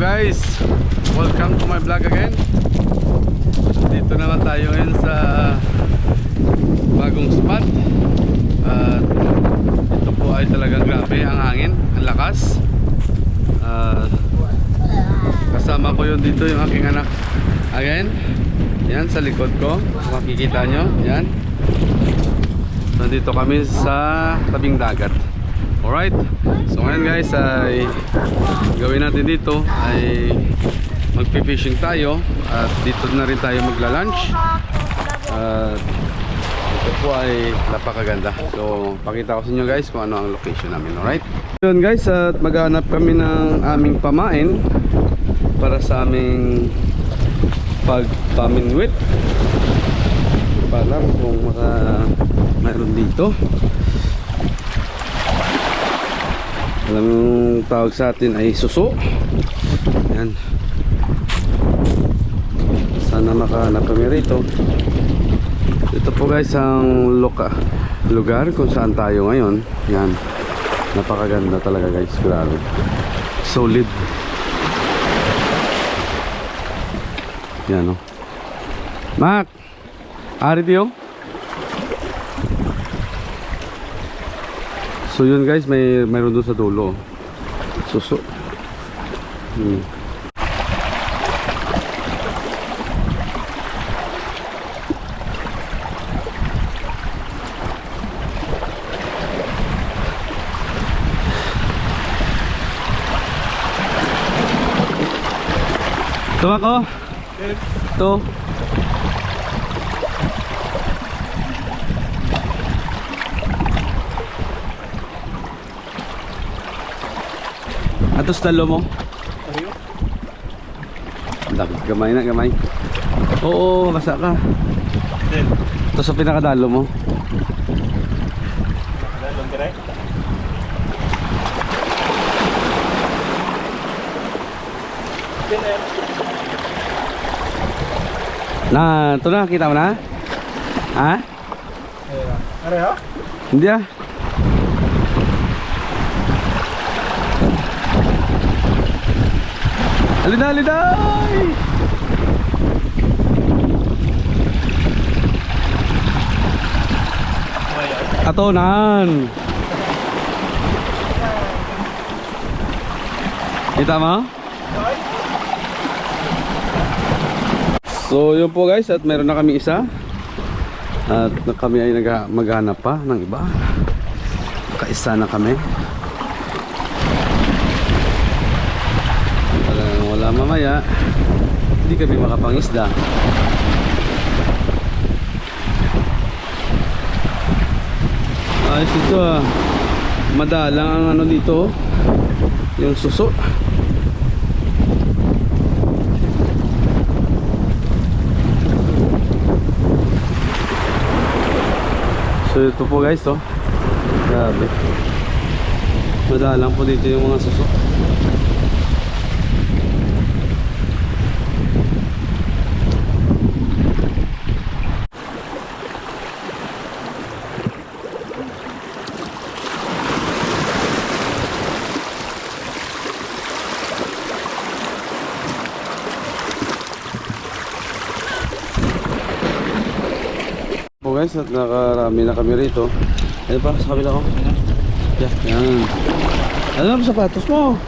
guys, welcome to my vlog again. Dito naman tayo ngayon sa bagong spot. At ito po ay talagang grabe ang hangin, ang lakas. Kasama ko yun dito, yung aking anak. Again, yan sa likod ko, makikita nyo, yan. Nandito kami sa tabing dagat. Alright, so ngayon guys ay gawin natin dito ay magpi-fishing tayo at dito na rin tayo magla-lunch. At ito po ay napakaganda. So pakita ko sa inyo guys kung ano ang location namin. Alright, yun guys, at maghanap kami ng aming pamain para sa aming pagpaminwit. Palam kung mayroon dito. Alam yung tawag sa atin ay suso. Yan. Sana makahanap kami rito. Ito po guys ang lugar kung saan tayo ngayon. Yan. Napakaganda talaga guys. Grabe. Solid. Yan o. Mac! Ari diyo? So yun guys, mayroon doon sa dulo. Suso. Ito ako. Ito. Atos talo mo? Gamay na, gamay. Oo, basa ka. Ito sa pinakadalo mo. Dalong ka rin? Nah, ito na, kita mo na? Ha? Ano yun? Hindi ah. Alida, alida! Atonan! Kita mo? So yun po guys, at meron na kami isa. At kami ay maghanap pa ng iba. Kaisa na kami. Wala mamaya, hindi kami makapangisda. Ayos ito ah. Madalang ang ano dito, yung suso. So ito po guys, oh. Grabe. Madalang po dito yung mga suso. Guys, at nakarami na kami rito. Ayun pa, sa kabila ko. Yan. Ano na sapatos mo?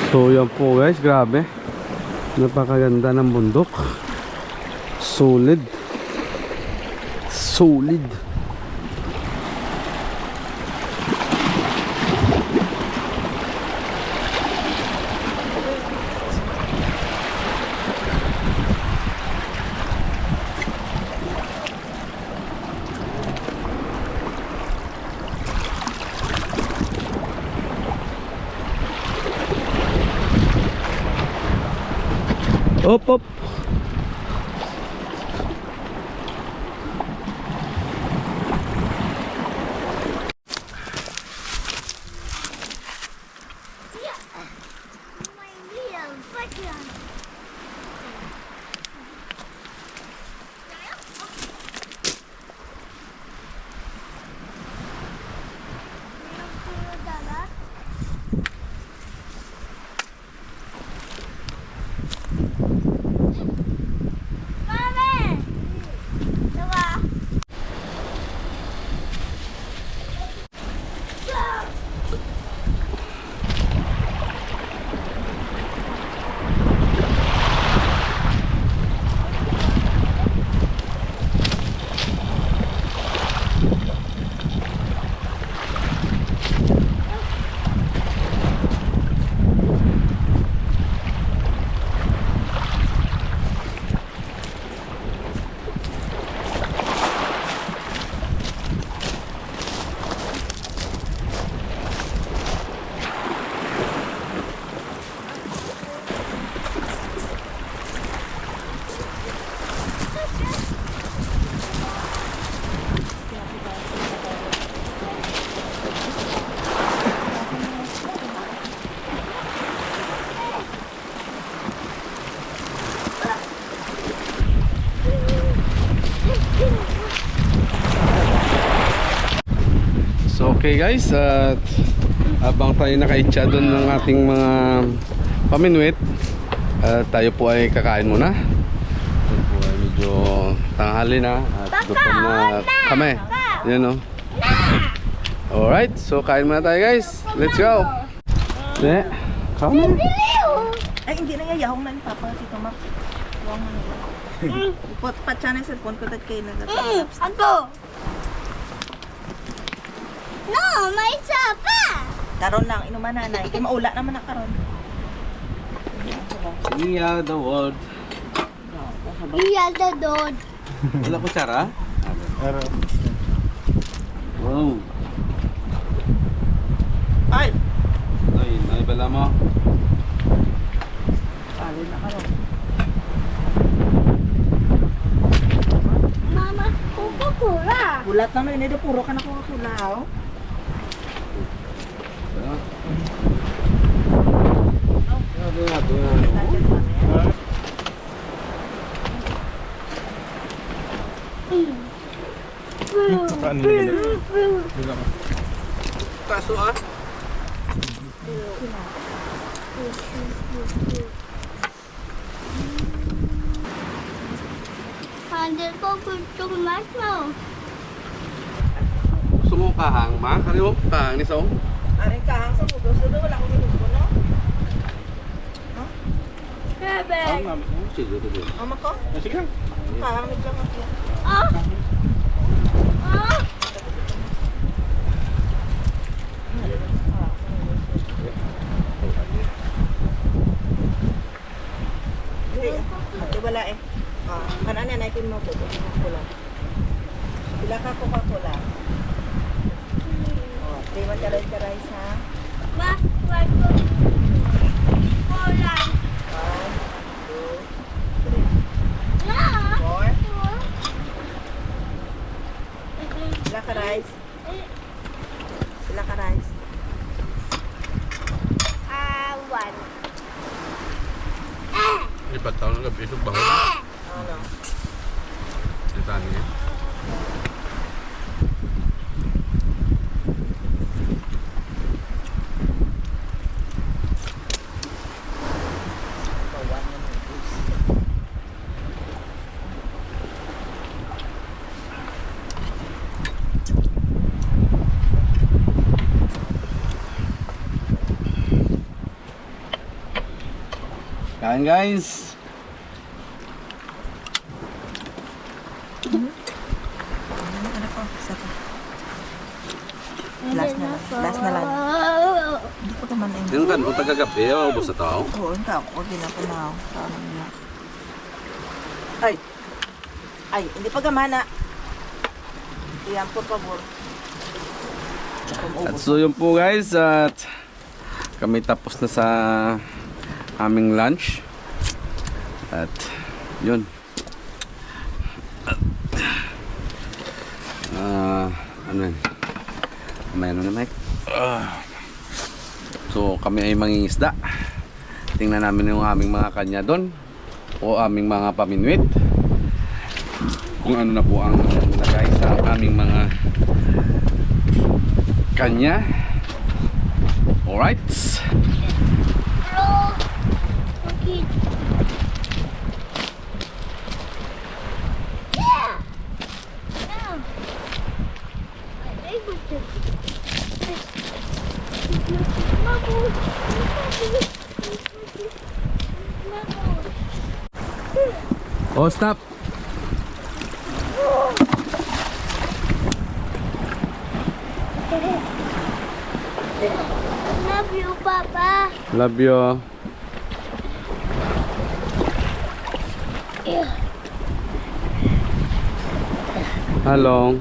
So yan po guys, grabe. Napakaganda ng bundok. Solid. Solid. Op, op. Okay guys, at habang tayo nakaitsa doon ng ating mga paminwit, tayo po ay kakain muna. Tayo po ay medyo tanghali na at gutom na kami. Yan o. Alright, so kain muna tayo guys. Let's go. Come on. Ay, hindi na yayahong na yung papa si Tomak. Huwag mo nila. Patsa na yung cellphone ko dahil kayo nagtatapos. Ako! No, may isa pa! Karon lang, inuman nanay. Kaya maula naman na karon. Yeah, the world. Iya the dog. Wala kutsara? Wow. Ay! Ay, naibala mo. Alin na karon. Mama, Coca-Cola. Bulat na yun. Ito puro ka na Coca-Cola. Kaso ah. Hindi ko gusto maso. Gusto mo kahang ma? Kari mo kahang ni Song? Aring kahang sa pudos. Doon wala akong ginugo, no? Bebe. Sige, sige. Ama ko? Sige lang. Kahang naglang ako. Ah! Ah! Hindi, wala eh. Kanan yan, naikin mo po. Coca-Cola. Pila ka Coca-Cola. Di ba karay-karay sa? Ma, wato. Cola. 1, 2, 3, Na. 4. Pila ka rice? Pila ka rice? One. Lipat taon ng gabi. Isog bahon. Ano? Ito niya. Kain guys. Ano po? Isa pa. Last na lang. Last na lang. Hindi ko naman eh. Yung kan, kung tagagabi, ubos na tao. Oo, hindi ako. Huwag ginapanaw. Tama niya. Ay! Ay, hindi pa gamana. Iyan, por favor. At so yun po guys, at kami tapos na sa aming lunch. At yun. Ano yun? May ano na Mike? So kami ay mangingisda. Tingnan namin yung aming mga kanya doon o aming mga paminwit kung ano na po ang nilagay sa aming mga kanya. Alright. Bro. Okay. Yeah. Yeah. Ay, gusto. Mabu. Oh, stop. Love you, Papa. Love you. Yeah. Hello.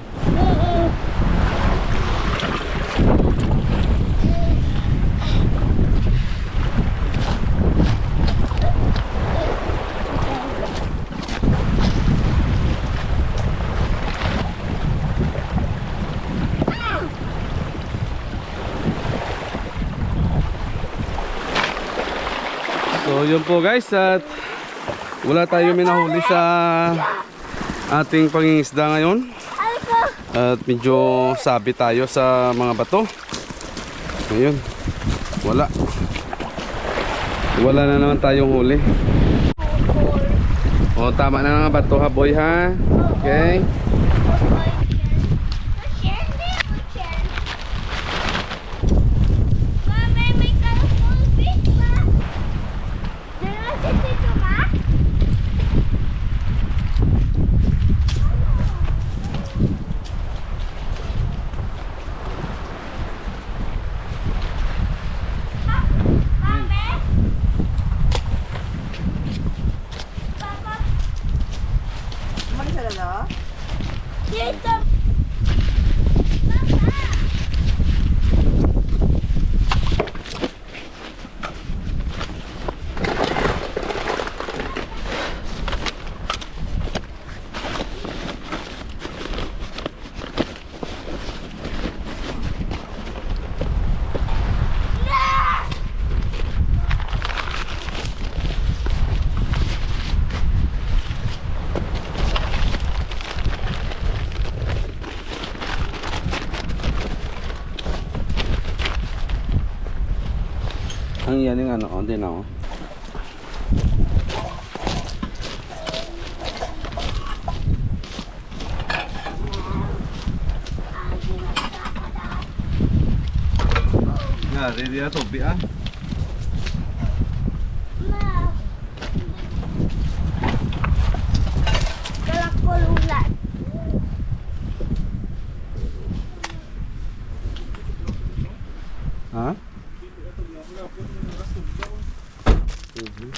So yun po guys, at wala tayo minahuli sa ating pangingisda ngayon. Alko. At medyo sabi tayo sa mga bato. Ngayon, wala. Wala na naman tayong huli. O, tama na mga bato ha, boy ha. Okay. Umalis na lalo? Dito. Ang yan yung ano, hindi na ako. Nga, ready na to, ah. Kalakululan. Ha? Mhm.